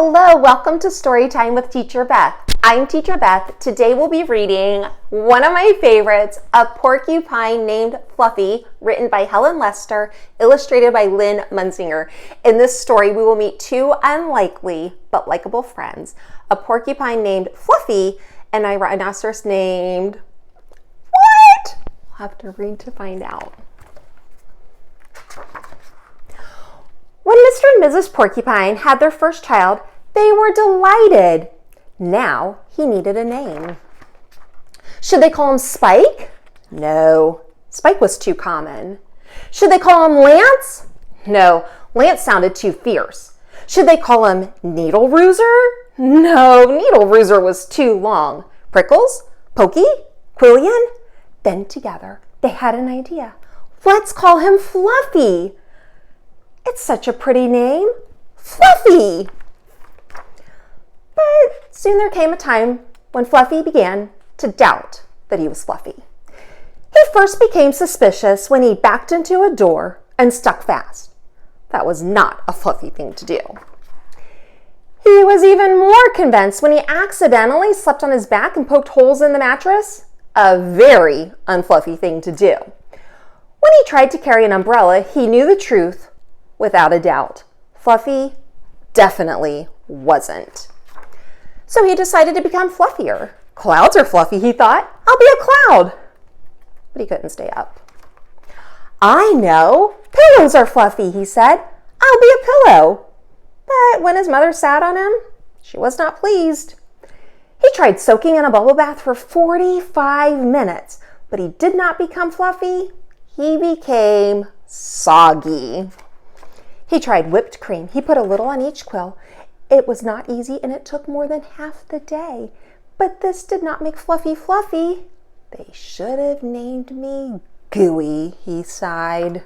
Hello, welcome to Storytime with Teacher Beth. I'm Teacher Beth. Today we'll be reading one of my favorites, A Porcupine Named Fluffy, written by Helen Lester, illustrated by Lynn Munsinger. In this story, we will meet two unlikely but likable friends, a porcupine named Fluffy and a rhinoceros named... What? I'll have to read to find out. When Mr. and Mrs. Porcupine had their first child, they were delighted. Now he needed a name. Should they call him Spike? No, Spike was too common. Should they call him Lance? No, Lance sounded too fierce. Should they call him Needleroozer? No, Needleroozer was too long. Prickles? Pokey? Quillian? Then together they had an idea. Let's call him Fluffy. It's such a pretty name, Fluffy. But soon there came a time when Fluffy began to doubt that he was Fluffy. He first became suspicious when he backed into a door and stuck fast. That was not a Fluffy thing to do. He was even more convinced when he accidentally slept on his back and poked holes in the mattress. A very unfluffy thing to do. When he tried to carry an umbrella, he knew the truth. Without a doubt, Fluffy definitely wasn't. So he decided to become fluffier. Clouds are fluffy, he thought. I'll be a cloud. But he couldn't stay up. I know. Pillows are fluffy, he said. I'll be a pillow. But when his mother sat on him, she was not pleased. He tried soaking in a bubble bath for 45 minutes, but he did not become fluffy. He became soggy. He tried whipped cream. He put a little on each quill. It was not easy and it took more than half the day. But this did not make Fluffy fluffy. They should have named me Gooey, he sighed.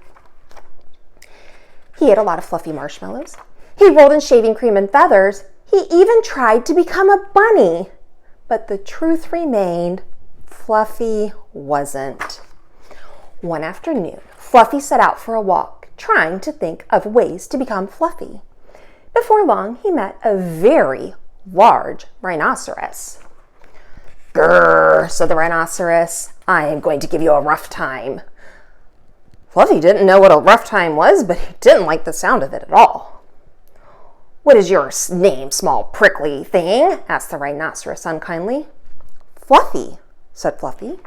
He ate a lot of fluffy marshmallows. He rolled in shaving cream and feathers. He even tried to become a bunny. But the truth remained, Fluffy wasn't. One afternoon, Fluffy set out for a walk, trying to think of ways to become fluffy. Before long, he met a very large rhinoceros. Grrr, said the rhinoceros. I am going to give you a rough time. Fluffy didn't know what a rough time was, but he didn't like the sound of it at all. What is your name, small prickly thing? Asked the rhinoceros unkindly. Fluffy, said Fluffy.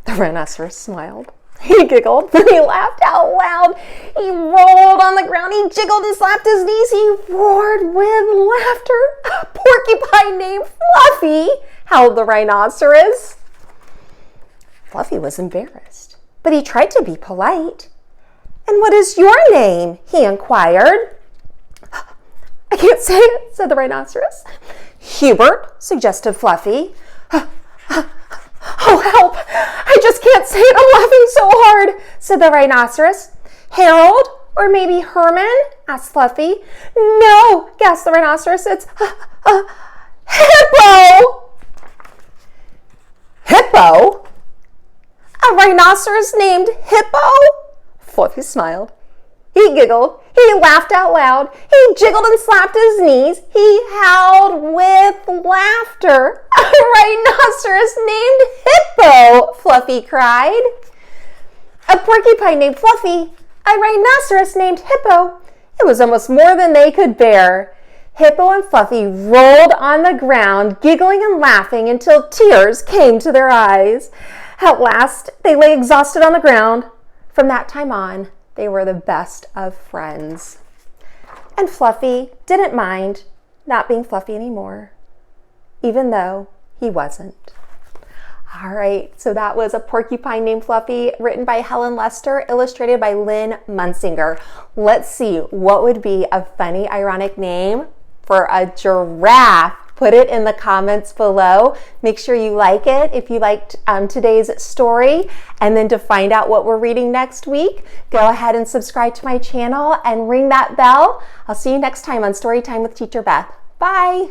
The rhinoceros smiled. He giggled, he laughed out loud. He rolled on the ground, he jiggled and slapped his knees, he roared with laughter. A porcupine named Fluffy, howled the rhinoceros. Fluffy was embarrassed, but he tried to be polite. And what is your name? He inquired. I can't say it, said the rhinoceros. Hubert, suggested Fluffy. Oh, help! I just can't say it. I'm laughing so hard, said the rhinoceros. Harold, or maybe Herman? Asked Fluffy. No, gasped the rhinoceros. It's Hippo! Hippo? A rhinoceros named Hippo? Fluffy smiled. He giggled. He laughed out loud. He jiggled and slapped his knees. He howled with laughter. A rhinoceros named Hippo, Fluffy cried. A porcupine named Fluffy, a rhinoceros named Hippo. It was almost more than they could bear. Hippo and Fluffy rolled on the ground, giggling and laughing until tears came to their eyes. At last, they lay exhausted on the ground. From that time on, they were the best of friends. And Fluffy didn't mind not being Fluffy anymore, even though he wasn't. All right, so that was A Porcupine Named Fluffy, written by Helen Lester, illustrated by Lynn Munsinger. Let's see, what would be a funny, ironic name for a giraffe? Put it in the comments below. Make sure you like it if you liked today's story. And then to find out what we're reading next week, go ahead and subscribe to my channel and ring that bell. I'll see you next time on Storytime with Teacher Beth. Bye.